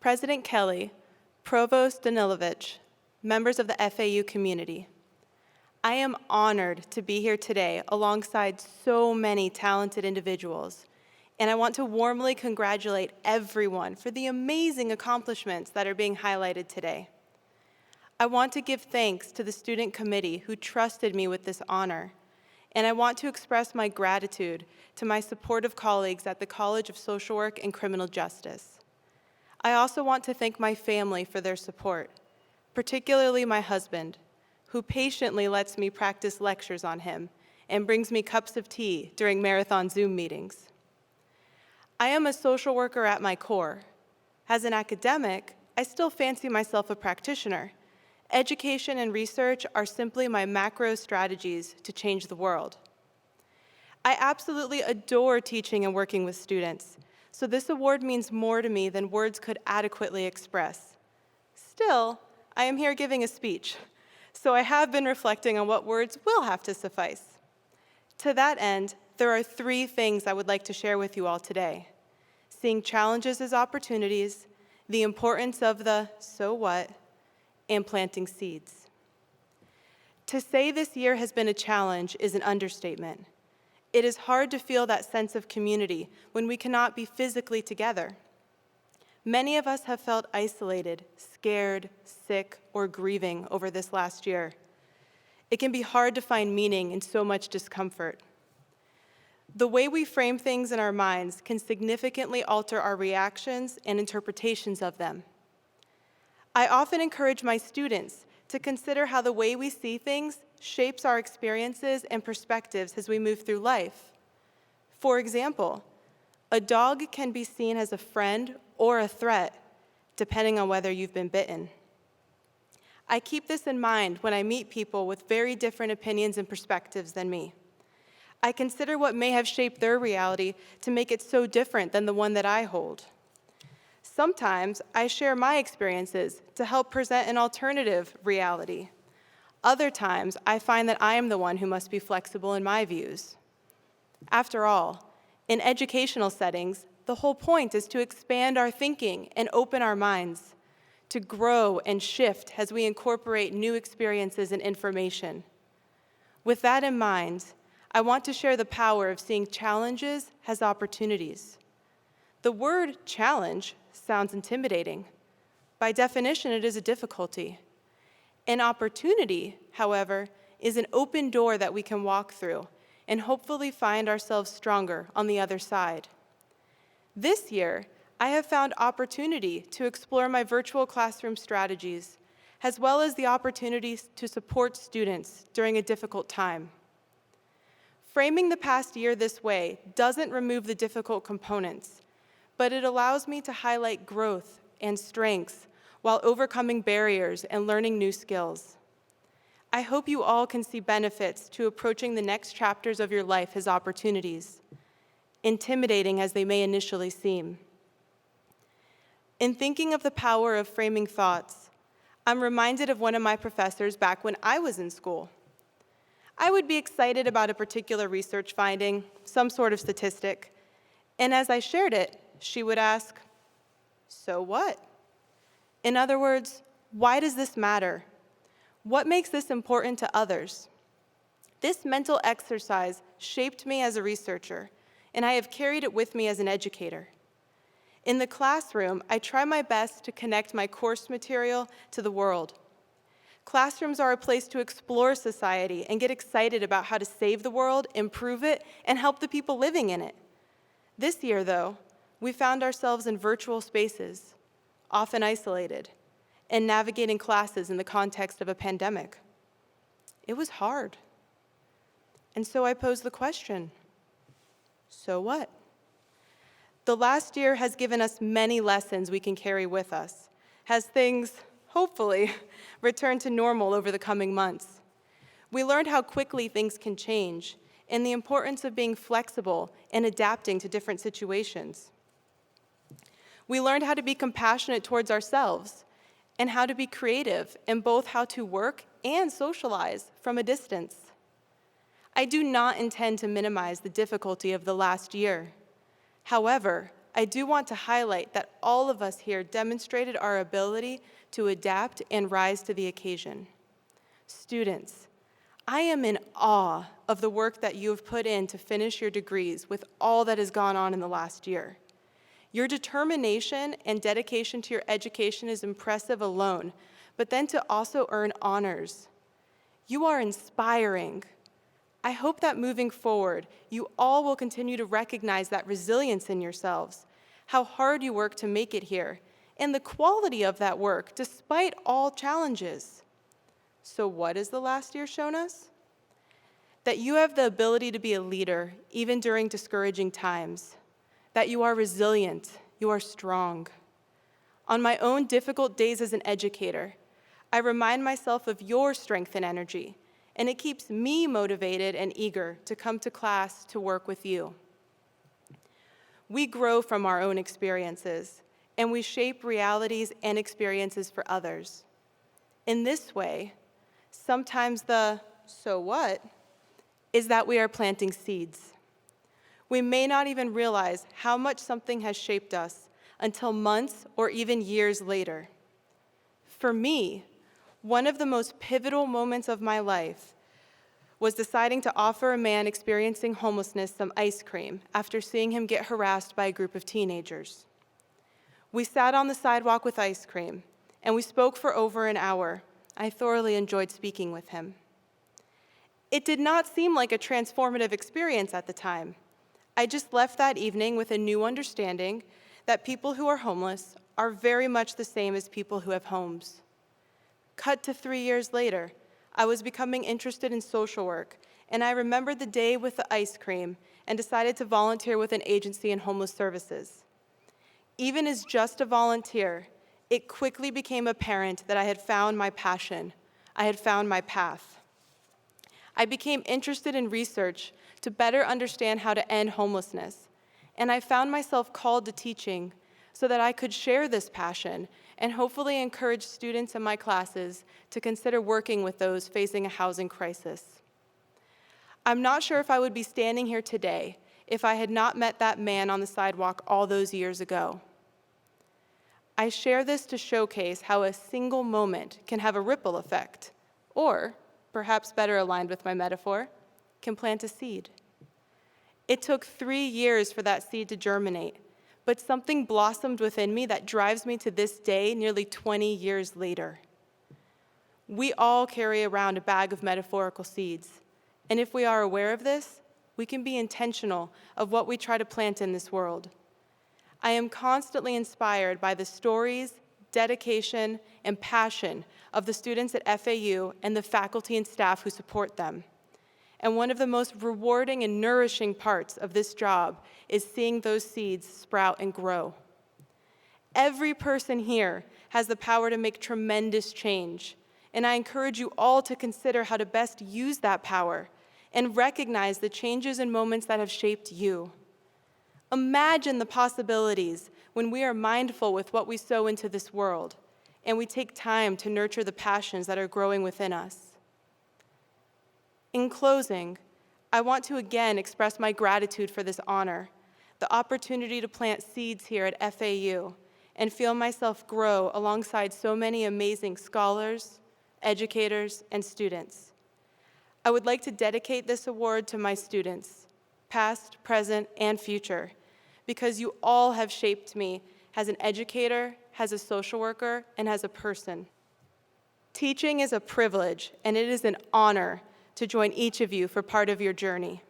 President Kelly, Provost Danilovich, members of the FAU community, I am honored to be here today alongside so many talented individuals, and I want to warmly congratulate everyone for the amazing accomplishments that are being highlighted today. I want to give thanks to the student committee who trusted me with this honor, and I want to express my gratitude to my supportive colleagues at the College of Social Work and Criminal Justice. I also want to thank my family for their support, particularly my husband, who patiently lets me practice lectures on him and brings me cups of tea during marathon Zoom meetings. I am a social worker at my core. As an academic, I still fancy myself a practitioner. Education and research are simply my macro strategies to change the world. I absolutely adore teaching and working with students, so this award means more to me than words could adequately express. Still, I am here giving a speech, so I have been reflecting on what words will have to suffice. To that end, there are 3 things I would like to share with you all today: seeing challenges as opportunities, the importance of the so what, and planting seeds. To say this year has been a challenge is an understatement. It is hard to feel that sense of community when we cannot be physically together. Many of us have felt isolated, scared, sick, or grieving over this last year. It can be hard to find meaning in so much discomfort. The way we frame things in our minds can significantly alter our reactions and interpretations of them. I often encourage my students to consider how the way we see things shapes our experiences and perspectives as we move through life. For example, a dog can be seen as a friend or a threat, depending on whether you've been bitten. I keep this in mind when I meet people with very different opinions and perspectives than me. I consider what may have shaped their reality to make it so different than the one that I hold. Sometimes I share my experiences to help present an alternative reality. Other times, I find that I am the one who must be flexible in my views. After all, in educational settings, the whole point is to expand our thinking and open our minds, to grow and shift as we incorporate new experiences and information. With that in mind, I want to share the power of seeing challenges as opportunities. The word challenge sounds intimidating. By definition, it is a difficulty. An opportunity, however, is an open door that we can walk through and hopefully find ourselves stronger on the other side. This year, I have found opportunity to explore my virtual classroom strategies, as well as the opportunities to support students during a difficult time. Framing the past year this way doesn't remove the difficult components, but it allows me to highlight growth and strengths while overcoming barriers and learning new skills. I hope you all can see benefits to approaching the next chapters of your life as opportunities, intimidating as they may initially seem. In thinking of the power of framing thoughts, I'm reminded of one of my professors back when I was in school. I would be excited about a particular research finding, some sort of statistic, and as I shared it, she would ask, "So what?" In other words, why does this matter? What makes this important to others? This mental exercise shaped me as a researcher, and I have carried it with me as an educator. In the classroom, I try my best to connect my course material to the world. Classrooms are a place to explore society and get excited about how to save the world, improve it, and help the people living in it. This year, though, we found ourselves in virtual spaces, often isolated, and navigating classes in the context of a pandemic. It was hard. And so I posed the question, so what? The last year has given us many lessons we can carry with us, as things, hopefully, return to normal over the coming months. We learned how quickly things can change and the importance of being flexible and adapting to different situations. We learned how to be compassionate towards ourselves and how to be creative in both how to work and socialize from a distance. I do not intend to minimize the difficulty of the last year. However, I do want to highlight that all of us here demonstrated our ability to adapt and rise to the occasion. Students, I am in awe of the work that you have put in to finish your degrees with all that has gone on in the last year. Your determination and dedication to your education is impressive alone, but then to also earn honors. You are inspiring. I hope that moving forward, you all will continue to recognize that resilience in yourselves, how hard you work to make it here, and the quality of that work despite all challenges. So what has the last year shown us? That you have the ability to be a leader, even during discouraging times. That you are resilient, you are strong. On my own difficult days as an educator, I remind myself of your strength and energy, and it keeps me motivated and eager to come to class to work with you. We grow from our own experiences, and we shape realities and experiences for others. In this way, sometimes the "so what" is that we are planting seeds. We may not even realize how much something has shaped us until months or even years later. For me, one of the most pivotal moments of my life was deciding to offer a man experiencing homelessness some ice cream after seeing him get harassed by a group of teenagers. We sat on the sidewalk with ice cream, and we spoke for over an hour. I thoroughly enjoyed speaking with him. It did not seem like a transformative experience at the time. I just left that evening with a new understanding that people who are homeless are very much the same as people who have homes. Cut to 3 years later, I was becoming interested in social work, and I remembered the day with the ice cream and decided to volunteer with an agency in homeless services. Even as just a volunteer, it quickly became apparent that I had found my passion. I had found my path. I became interested in research to better understand how to end homelessness, and I found myself called to teaching so that I could share this passion and hopefully encourage students in my classes to consider working with those facing a housing crisis. I'm not sure if I would be standing here today if I had not met that man on the sidewalk all those years ago. I share this to showcase how a single moment can have a ripple effect, or, perhaps better aligned with my metaphor, can plant a seed. It took 3 years for that seed to germinate, but something blossomed within me that drives me to this day, nearly 20 years later. We all carry around a bag of metaphorical seeds, and if we are aware of this, we can be intentional of what we try to plant in this world. I am constantly inspired by the stories, dedication, and passion of the students at FAU and the faculty and staff who support them. And one of the most rewarding and nourishing parts of this job is seeing those seeds sprout and grow. Every person here has the power to make tremendous change, and I encourage you all to consider how to best use that power and recognize the changes and moments that have shaped you. Imagine the possibilities when we are mindful with what we sow into this world, and we take time to nurture the passions that are growing within us. In closing, I want to again express my gratitude for this honor, the opportunity to plant seeds here at FAU, and feel myself grow alongside so many amazing scholars, educators, and students. I would like to dedicate this award to my students, past, present, and future, because you all have shaped me as an educator, as a social worker, and as a person. Teaching is a privilege, and it is an honor to join each of you for part of your journey.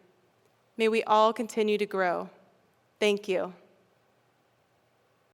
May we all continue to grow. Thank you.